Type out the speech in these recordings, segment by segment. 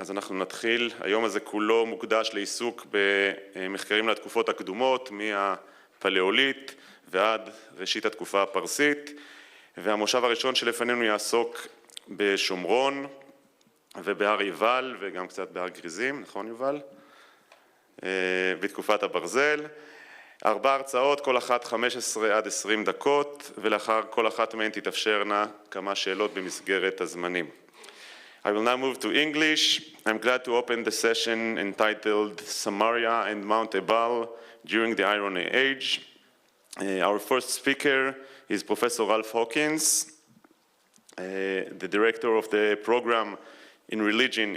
אז אנחנו נתחיל. היום הזה כולו מוקדש לעיסוק במחקרים לתקופות הקדומות, מהפלאוליט ועד ראשית התקופה הפרסית, והמושב הראשון שלפנינו יעסוק בשומרון ובהר עיבל וגם קצת בהר גריזים, נכון יובל? בתקופת הברזל. 4 הרצאות, כל אחת 15 עד 20 דקות, ולאחר כל אחת מהן תתאפשרנה כמה שאלות במסגרת הזמנים. I will now move to English. I'm glad to open the session entitled Samaria and Mount Ebal during the Iron Age. Our first speaker is Professor Ralph Hawkins, the director of the program in religion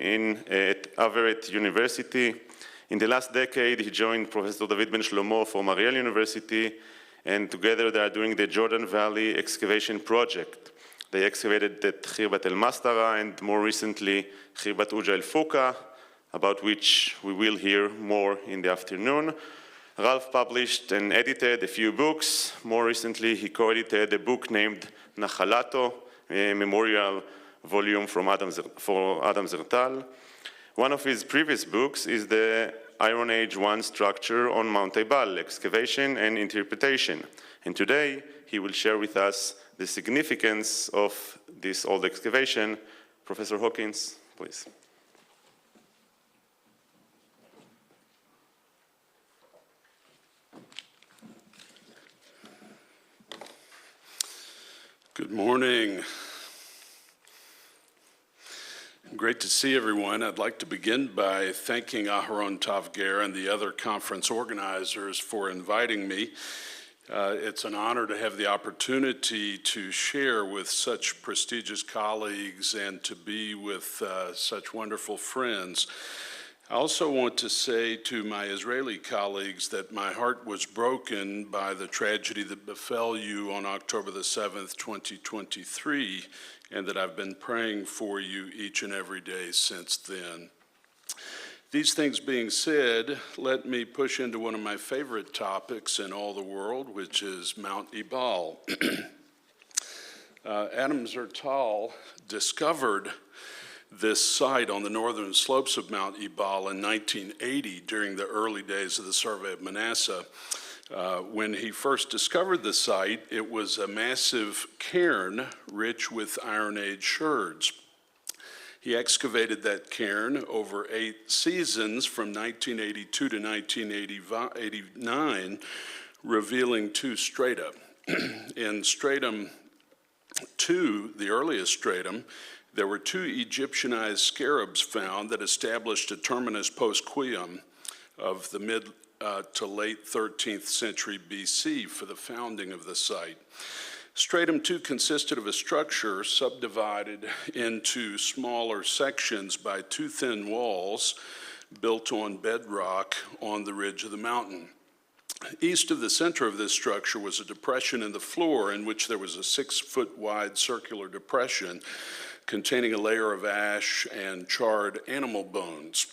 at Averett University. In the last decade, he joined Professor David Ben Shlomo from Ariel University, and together they are doing the Jordan Valley Excavation Project. They excavated at Khirbat el-Mastara and more recently Khirbat Uja el-Fuka, about which we will hear more in the afternoon. Ralph published and edited a few books. More recently, he co-edited a book named Nachalato, a memorial volume for Adam Zertal. One of his previous books is the Iron Age I structure on Mount Ebal, excavation and interpretation. And today, he will share with us the significance of this old excavation. Professor Hawkins, please. Good morning. Great to see everyone. I'd like to begin by thanking Aharon Tavger and the other conference organizers for inviting me. It's an honor to have the opportunity to share with such prestigious colleagues and to be with such wonderful friends. I also want to say to my Israeli colleagues that my heart was broken by the tragedy that befell you on October the 7th, 2023, and that I've been praying for you each and every day since then. These things being said, let me push into one of my favorite topics in all the world, which is Mount Ebal. Adam Zertal discovered this site on the northern slopes of Mount Ebal in 1980 during the early days of the survey of Manasseh. When he first discovered the site, it was a massive cairn rich with Iron Age sherds. He excavated that cairn over 8 seasons from 1982 to 1989, revealing 2 strata. In stratum 2, the earliest stratum, there were 2 Egyptianized scarabs found that established a terminus post-quium of the mid to late 13th century BC for the founding of the site. Stratum 2 consisted of a structure subdivided into smaller sections by 2 thin walls built on bedrock on the ridge of the mountain. East of the center of this structure was a depression in the floor in which there was a 6-foot wide circular depression containing a layer of ash and charred animal bones.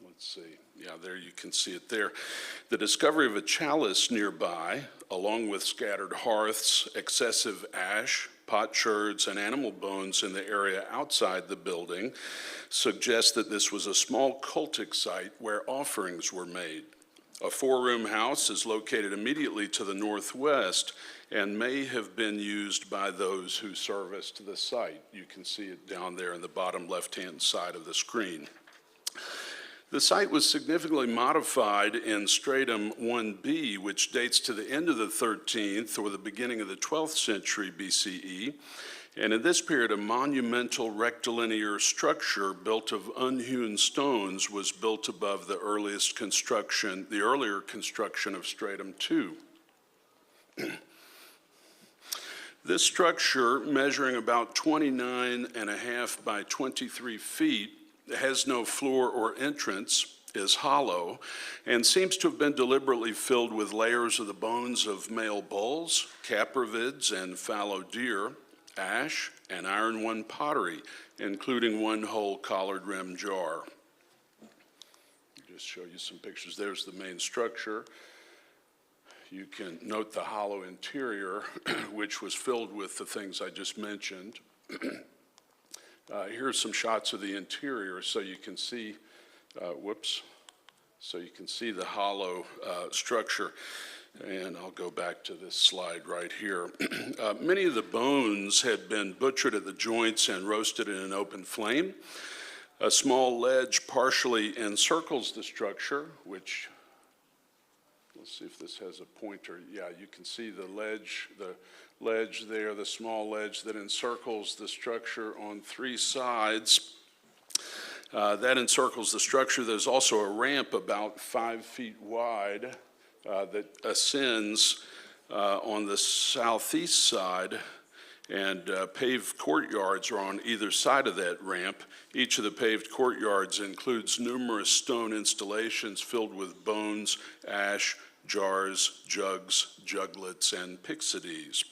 Let's see. Yeah, there you can see it there. The discovery of a chalice nearby, along with scattered hearths, excessive ash, potsherds, and animal bones in the area outside the building, suggests that this was a small cultic site where offerings were made. A 4-room house is located immediately to the northwest and may have been used by those who serviced the site. You can see it down there in the bottom left-hand side of the screen. The site was significantly modified in stratum 1B, which dates to the end of the 13th or the beginning of the 12th century BCE. And in this period, a monumental rectilinear structure built of unhewn stones was built above the earlier construction of stratum 2. This structure, measuring about 29.5 by 23 feet, has no floor or entrance, is hollow, and seems to have been deliberately filled with layers of the bones of male bulls, capravids, and fallow deer, ash, and iron one pottery, including one whole collared rim jar. Just show you some pictures. There's the main structure. You can note the hollow interior, which was filled with the things I just mentioned. Here are some shots of the interior so you can see, so you can see the hollow structure. And I'll go back to this slide right here. Many of the bones had been butchered at the joints and roasted in an open flame. A small ledge partially encircles the structure, which, let's see if this has a pointer. Yeah, you can see the ledge there, the small ledge that encircles the structure on three sides. That encircles the structure. There's also a ramp about 5 feet wide that ascends on the southeast side, and paved courtyards are on either side of that ramp. Each of the paved courtyards includes numerous stone installations filled with bones, ash, jars, jugs, juglets, and pyxides.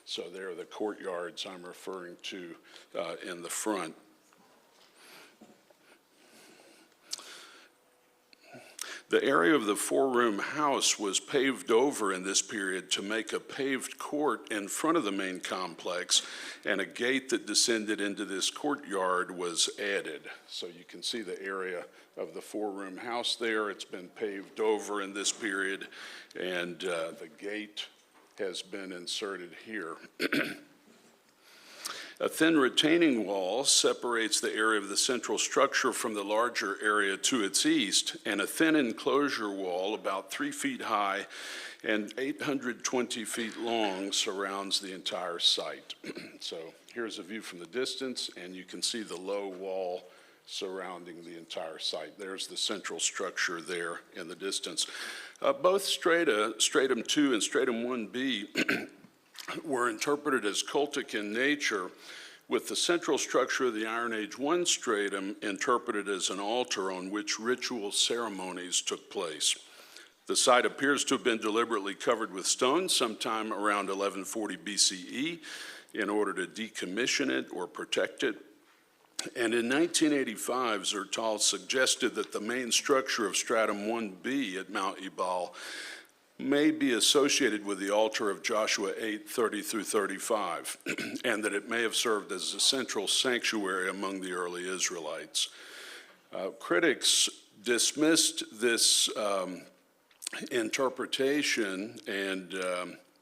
So there are the courtyards I'm referring to in the front. The area of the four-room house was paved over in this period to make a paved court in front of the main complex, and a gate that descended into this courtyard was added. So you can see the area of the four-room house there. It's been paved over in this period, and the gate has been inserted here. A thin retaining wall separates the area of the central structure from the larger area to its east, and a thin enclosure wall about 3 feet high and 820 feet long surrounds the entire site. So here's a view from the distance, and you can see the low wall surrounding the entire site. There's the central structure there in the distance. Both strata, stratum 2 and stratum 1B, were interpreted as cultic in nature, with the central structure of the Iron Age 1 stratum interpreted as an altar on which ritual ceremonies took place. The site appears to have been deliberately covered with stone sometime around 1140 BCE in order to decommission it or protect it. And in 1985, Zertal suggested that the main structure of stratum 1B at Mount Ebal may be associated with the altar of Joshua 8:30 through 35, and that it may have served as a central sanctuary among the early Israelites. Critics dismissed this interpretation and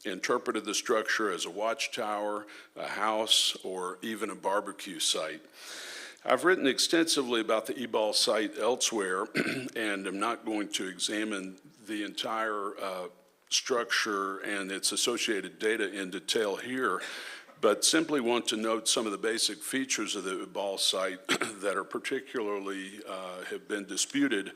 interpreted the structure as a watchtower, a house, or even a barbecue site. I've written extensively about the Ebal site elsewhere, and I'm not going to examine the entire structure and its associated data in detail here, but simply want to note some of the basic features of the Ebal site that are particularly have been disputed,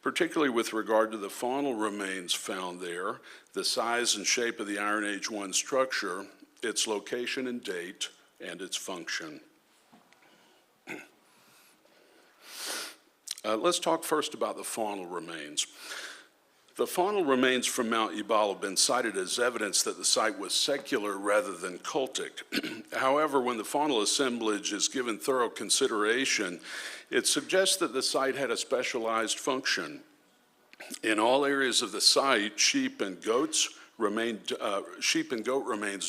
particularly with regard to the faunal remains found there, the size and shape of the Iron Age 1 structure, its location and date, and its function. Let's talk first about the faunal remains. The faunal remains from Mount Ebal have been cited as evidence that the site was secular rather than cultic. However, when the faunal assemblage is given thorough consideration, it suggests that the site had a specialized function. In all areas of the site, sheep and goat remains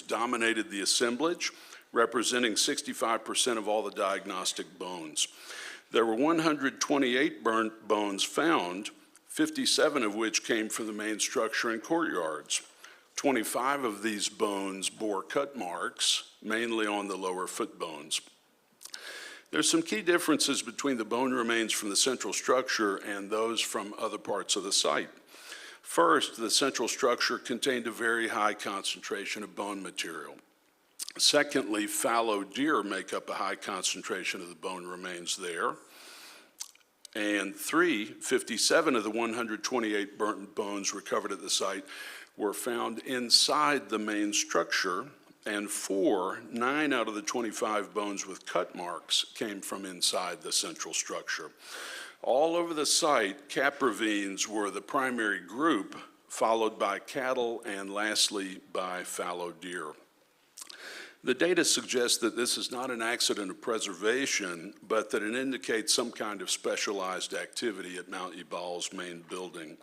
dominated the assemblage, representing 65% of all the diagnostic bones. There were 128 burnt bones found, 57 of which came from the main structure and courtyards. 25 of these bones bore cut marks, mainly on the lower foot bones. There's some key differences between the bone remains from the central structure and those from other parts of the site. First, the central structure contained a very high concentration of bone material. Secondly, fallow deer make up a high concentration of the bone remains there. And 57 of the 128 burnt bones recovered at the site were found inside the main structure, and 9 out of the 25 bones with cut marks came from inside the central structure. All over the site, caprivines were the primary group, followed by cattle, and lastly by fallow deer. The data suggests that this is not an accident of preservation, but that it indicates some kind of specialized activity at Mount Ebal's main building.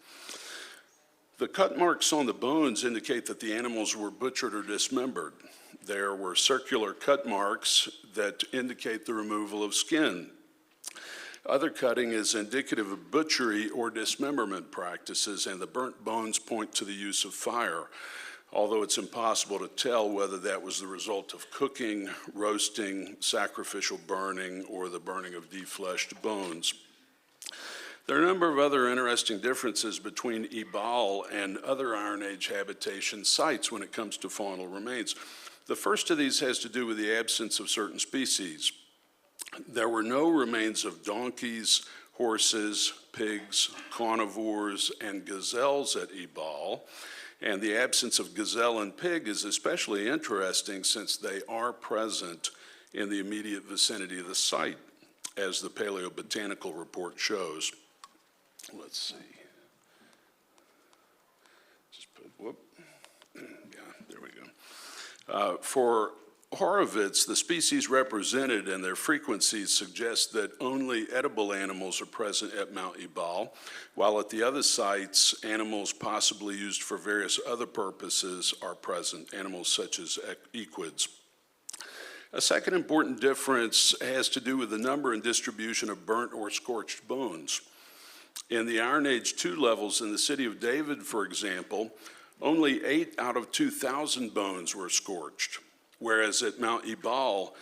The cut marks on the bones indicate that the animals were butchered or dismembered. There were circular cut marks that indicate the removal of skin. Other cutting is indicative of butchery or dismemberment practices, and the burnt bones point to the use of fire, although it's impossible to tell whether that was the result of cooking, roasting, sacrificial burning, or the burning of defleshed bones. There are a number of other interesting differences between Ebal and other Iron Age habitation sites when it comes to faunal remains. The first of these has to do with the absence of certain species. There were no remains of donkeys, horses, pigs, carnivores, and gazelles at Ebal, and the absence of gazelle and pig is especially interesting since they are present in the immediate vicinity of the site, as the paleobotanical report shows. Let's see. Just put, whoop. Yeah, there we go. For Horowitz, the species represented and their frequencies suggest that only edible animals are present at Mount Ebal, while at the other sites, animals possibly used for various other purposes are present, animals such as equids. A second important difference has to do with the number and distribution of burnt or scorched bones. In the Iron Age 2 levels in the city of David, for example, only 8 out of 2,000 bones were scorched, whereas at Mount Ebal,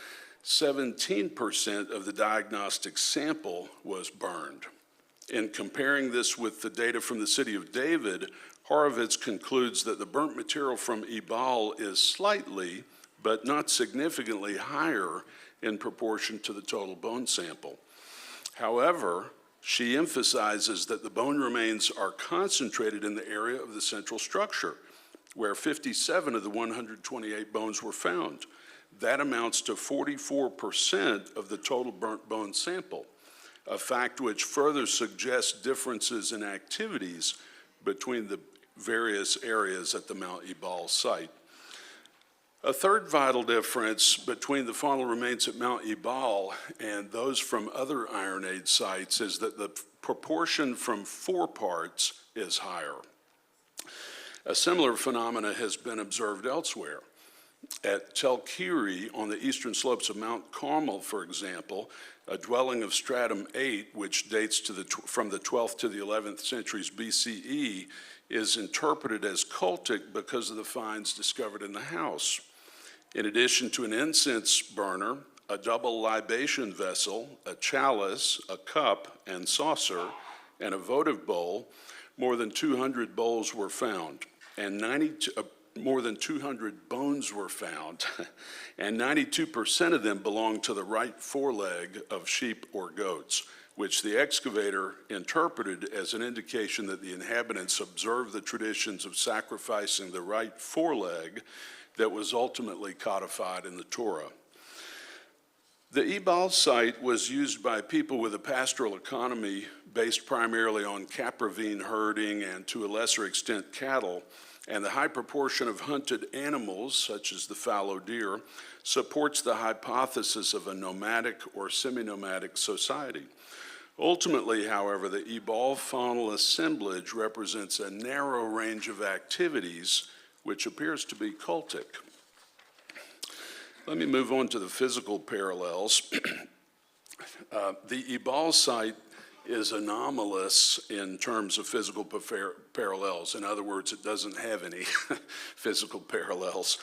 17% of the diagnostic sample was burned. In comparing this with the data from the city of David, Horowitz concludes that the burnt material from Ebal is slightly, but not significantly higher in proportion to the total bone sample. However, she emphasizes that the bone remains are concentrated in the area of the central structure, where 57 of the 128 bones were found. That amounts to 44% of the total burnt bone sample, a fact which further suggests differences in activities between the various areas at the Mount Ebal site. A third vital difference between the faunal remains at Mount Ebal and those from other Iron Age sites is that the proportion from 4 parts is higher. A similar phenomena has been observed elsewhere. At Tel Kiri, on the eastern slopes of Mount Carmel, for example, a dwelling of stratum 8, which dates from the 12th to the 11th centuries BCE, is interpreted as cultic because of the finds discovered in the house. In addition to an incense burner, a double libation vessel, a chalice, a cup and saucer, and a votive bowl, more than 200 bowls were found, and more than 200 bones were found, and 92% of them belonged to the right foreleg of sheep or goats, which the excavator interpreted as an indication that the inhabitants observed the traditions of sacrificing the right foreleg that was ultimately codified in the Torah. The Ebal site was used by people with a pastoral economy based primarily on caprine herding and to a lesser extent cattle, and the high proportion of hunted animals, such as the fallow deer, supports the hypothesis of a nomadic or semi-nomadic society. Ultimately, however, the Ebal faunal assemblage represents a narrow range of activities which appears to be cultic. Let me move on to the physical parallels. The Ebal site is anomalous in terms of physical parallels. In other words, it doesn't have any physical parallels.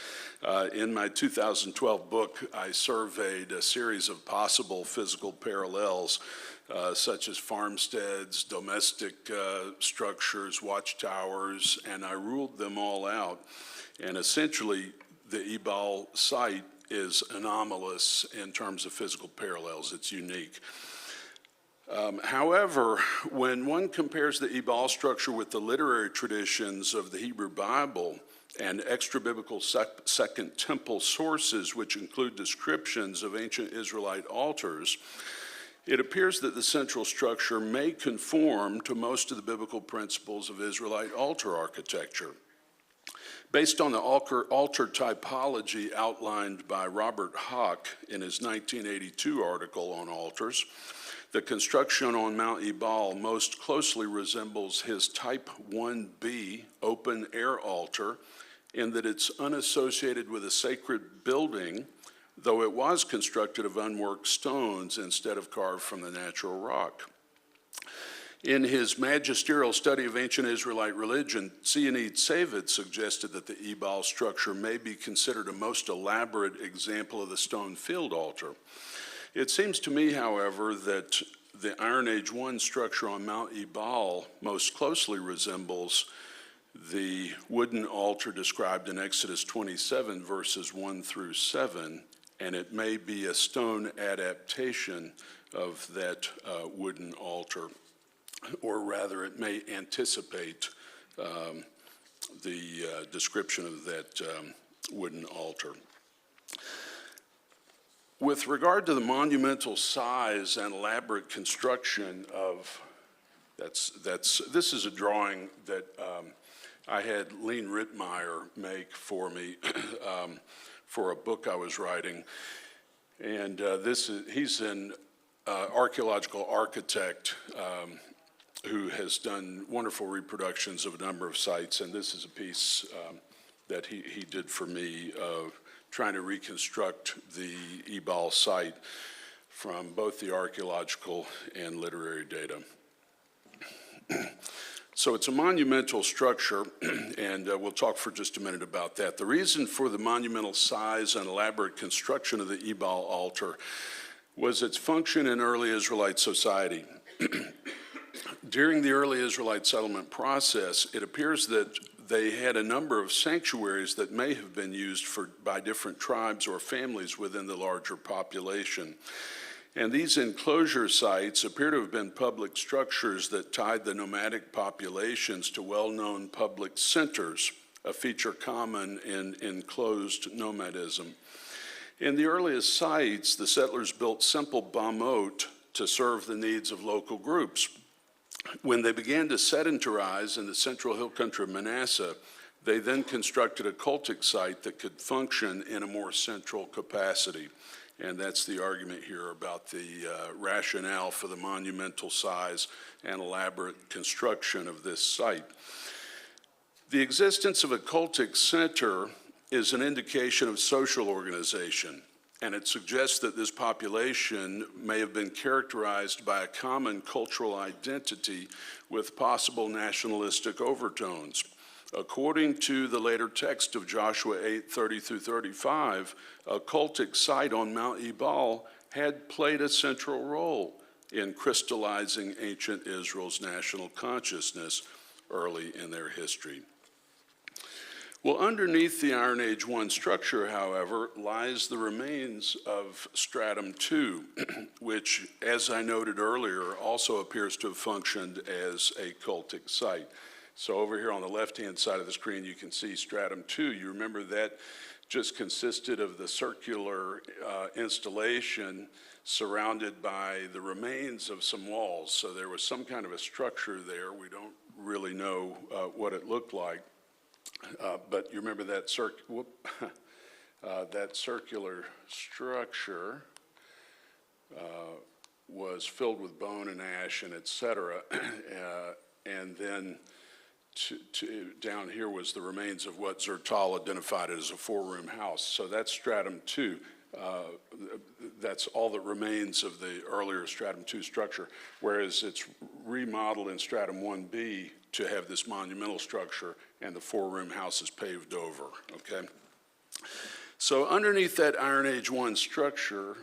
In my 2012 book, I surveyed a series of possible physical parallels, such as farmsteads, domestic structures, watchtowers, and I ruled them all out. And essentially, the Ebal site is anomalous in terms of physical parallels. It's unique. However, when one compares the Ebal structure with the literary traditions of the Hebrew Bible and extra-biblical Second Temple sources, which include descriptions of ancient Israelite altars, it appears that the central structure may conform to most of the biblical principles of Israelite altar architecture. Based on the altar typology outlined by Robert Haack in his 1982 article on altars, the construction on Mount Ebal most closely resembles his Type 1B open-air altar in that it's unassociated with a sacred building, though it was constructed of unworked stones instead of carved from the natural rock. In his magisterial study of ancient Israelite religion, Sionid Savit suggested that the Ebal structure may be considered a most elaborate example of the stone field altar. It seems to me, however, that the Iron Age I structure on Mount Ebal most closely resembles the wooden altar described in Exodus 27, verses 1 through 7, and it may be a stone adaptation of that wooden altar, or rather it may anticipate the description of that wooden altar. With regard to the monumental size and elaborate construction of, this is a drawing that I had Lean Rittmeyer make for me for a book I was writing. And he's an archaeological architect who has done wonderful reproductions of a number of sites, and this is a piece that he did for me of trying to reconstruct the Ebal site from both the archaeological and literary data. So it's a monumental structure, and we'll talk for just a minute about that. The reason for the monumental size and elaborate construction of the Ebal altar was its function in early Israelite society. During the early Israelite settlement process, it appears that they had a number of sanctuaries that may have been used by different tribes or families within the larger population. And these enclosure sites appear to have been public structures that tied the nomadic populations to well-known public centers, a feature common in enclosed nomadism. In the earliest sites, the settlers built simple bamot to serve the needs of local groups. When they began to sedentarize in the central hill country of Manasseh, they then constructed a cultic site that could function in a more central capacity. And that's the argument here about the rationale for the monumental size and elaborate construction of this site. The existence of a cultic center is an indication of social organization, and it suggests that this population may have been characterized by a common cultural identity with possible nationalistic overtones. According to the later text of Joshua 8:30 through 35, a cultic site on Mount Ebal had played a central role in crystallizing ancient Israel's national consciousness early in their history. Well, underneath the Iron Age I structure, however, lies the remains of Stratum II, which, as I noted earlier, also appears to have functioned as a cultic site. So over here on the left-hand side of the screen, you can see Stratum II. You remember that just consisted of the circular installation surrounded by the remains of some walls. So there was some kind of a structure there. We don't really know what it looked like. But you remember that that circular structure was filled with bone and ash and et cetera. And then down here was the remains of what Zertal identified as a four-room house. So that's Stratum II. That's all that remains of the earlier Stratum II structure, whereas it's remodeled in Stratum 1B to have this monumental structure, and the four-room house is paved over, okay? So underneath that Iron Age I structure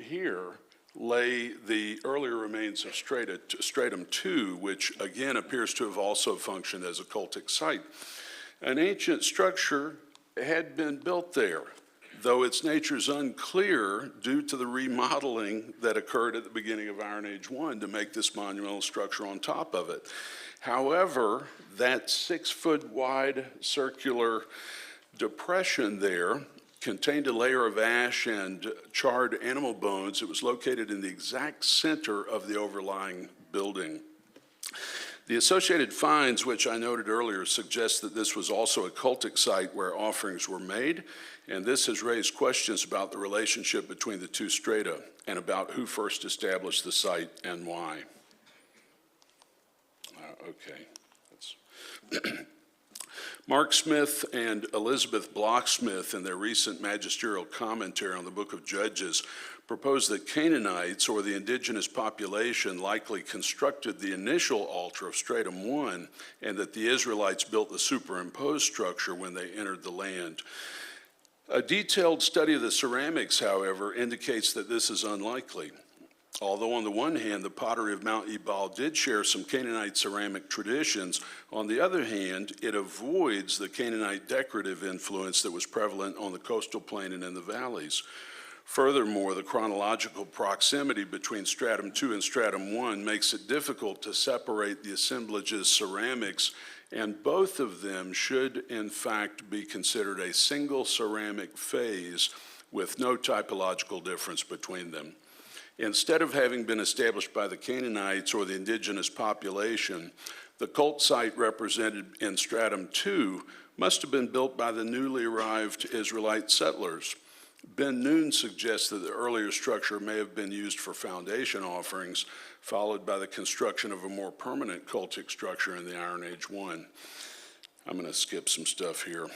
here lay the earlier remains of Stratum II, which again appears to have also functioned as a cultic site. An ancient structure had been built there, though its nature is unclear due to the remodeling that occurred at the beginning of Iron Age I to make this monumental structure on top of it. However, that 6-foot wide circular depression there contained a layer of ash and charred animal bones. It was located in the exact center of the overlying building. The associated finds, which I noted earlier, suggest that this was also a cultic site where offerings were made, and this has raised questions about the relationship between the two strata and about who first established the site and why. Okay. Mark Smith and Elizabeth Blocksmith, in their recent magisterial commentary on the book of Judges, propose that Canaanites, or the indigenous population, likely constructed the initial altar of Stratum 1, and that the Israelites built the superimposed structure when they entered the land. A detailed study of the ceramics, however, indicates that this is unlikely. Although on the one hand, the pottery of Mount Ebal did share some Canaanite ceramic traditions, on the other hand, it avoids the Canaanite decorative influence that was prevalent on the coastal plain and in the valleys. Furthermore, the chronological proximity between Stratum 2 and Stratum 1 makes it difficult to separate the assemblage's ceramics, and both of them should, in fact, be considered a single ceramic phase with no typological difference between them. Instead of having been established by the Canaanites or the indigenous population, the cult site represented in Stratum 2 must have been built by the newly arrived Israelite settlers. Ben Noon suggests that the earlier structure may have been used for foundation offerings, followed by the construction of a more permanent cultic structure in the Iron Age 1. I'm going to skip some stuff here.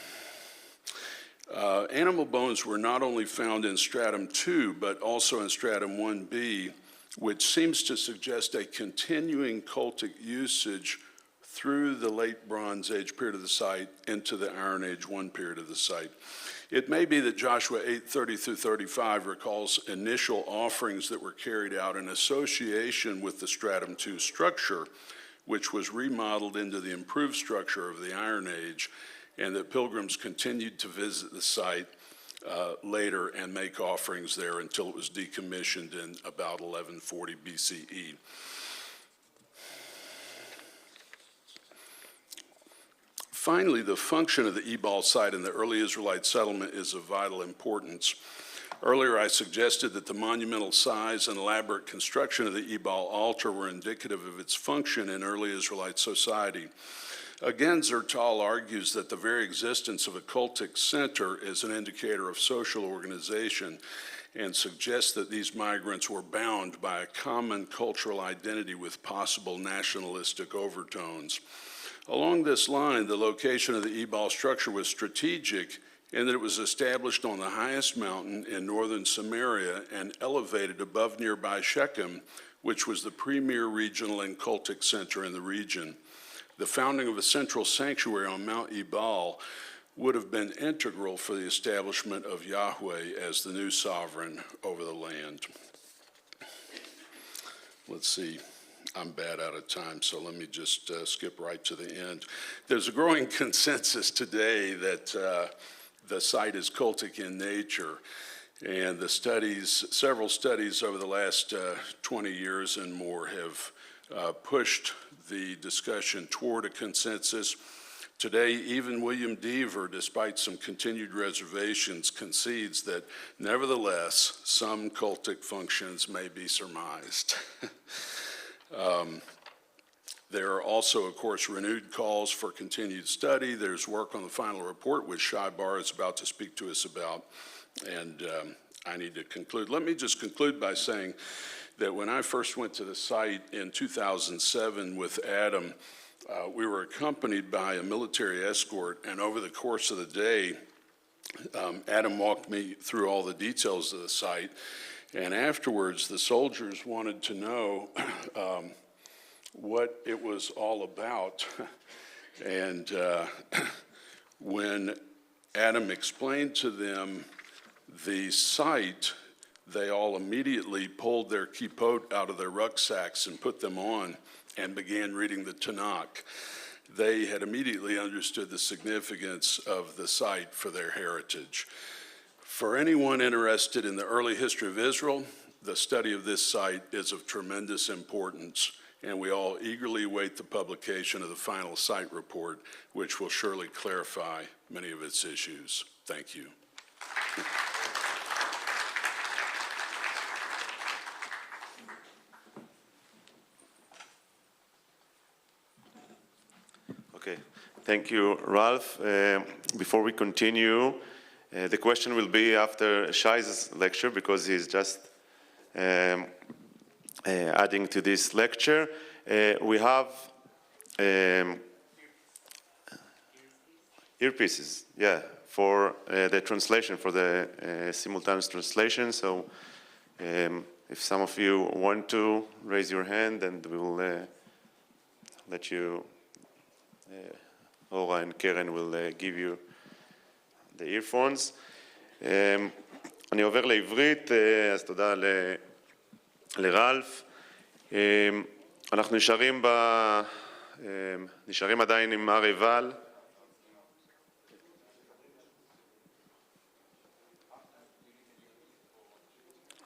Animal bones were not only found in Stratum 2, but also in Stratum 1b, which seems to suggest a continuing cultic usage through the late Bronze Age period of the site into the Iron Age 1 period of the site. It may be that Joshua 8:30 through 35 recalls initial offerings that were carried out in association with the Stratum 2 structure, which was remodeled into the improved structure of the Iron Age, and that pilgrims continued to visit the site later and make offerings there until it was decommissioned in about 1140 BCE. Finally, the function of the Ebal site in the early Israelite settlement is of vital importance. Earlier, I suggested that the monumental size and elaborate construction of the Ebal altar were indicative of its function in early Israelite society. Again, Zertal argues that the very existence of a cultic center is an indicator of social organization and suggests that these migrants were bound by a common cultural identity with possible nationalistic overtones. Along this line, the location of the Ebal structure was strategic in that it was established on the highest mountain in northern Samaria and elevated above nearby Shechem, which was the premier regional and cultic center in the region. The founding of a central sanctuary on Mount Ebal would have been integral for the establishment of Yahweh as the new sovereign over the land. Let's see. I'm bad out of time, so let me just skip right to the end. There's a growing consensus today that the site is cultic in nature, and the studies, several studies over the last 20 years and more have pushed the discussion toward a consensus. Today, even William Deaver, despite some continued reservations, concedes that nevertheless, some cultic functions may be surmised. There are also, of course, renewed calls for continued study. There's work on the final report, which Shai Bar is about to speak to us about, and I need to conclude. Let me just conclude by saying that when I first went to the site in 2007 with Adam, we were accompanied by a military escort, and over the course of the day, Adam walked me through all the details of the site. And afterwards, the soldiers wanted to know what it was all about. And when Adam explained to them the site, they all immediately pulled their kippot out of their rucksacks and put them on and began reading the Tanakh. They had immediately understood the significance of the site for their heritage. For anyone interested in the early history of Israel, the study of this site is of tremendous importance, and we all eagerly await the publication of the final site report, which will surely clarify many of its issues. Thank you. Okay, thank you, Ralph. Before we continue, the question will be after Shai's lecture because he's just adding to this lecture. We have Earpieces, yeah, for the translation, for the simultaneous translation. So if some of you want to raise your hand, and we will let you, Ora and Karen will give you the earphones. אני עובר לעברית, אז תודה לראלף. אנחנו נשארים עדיין עם הר עיבל.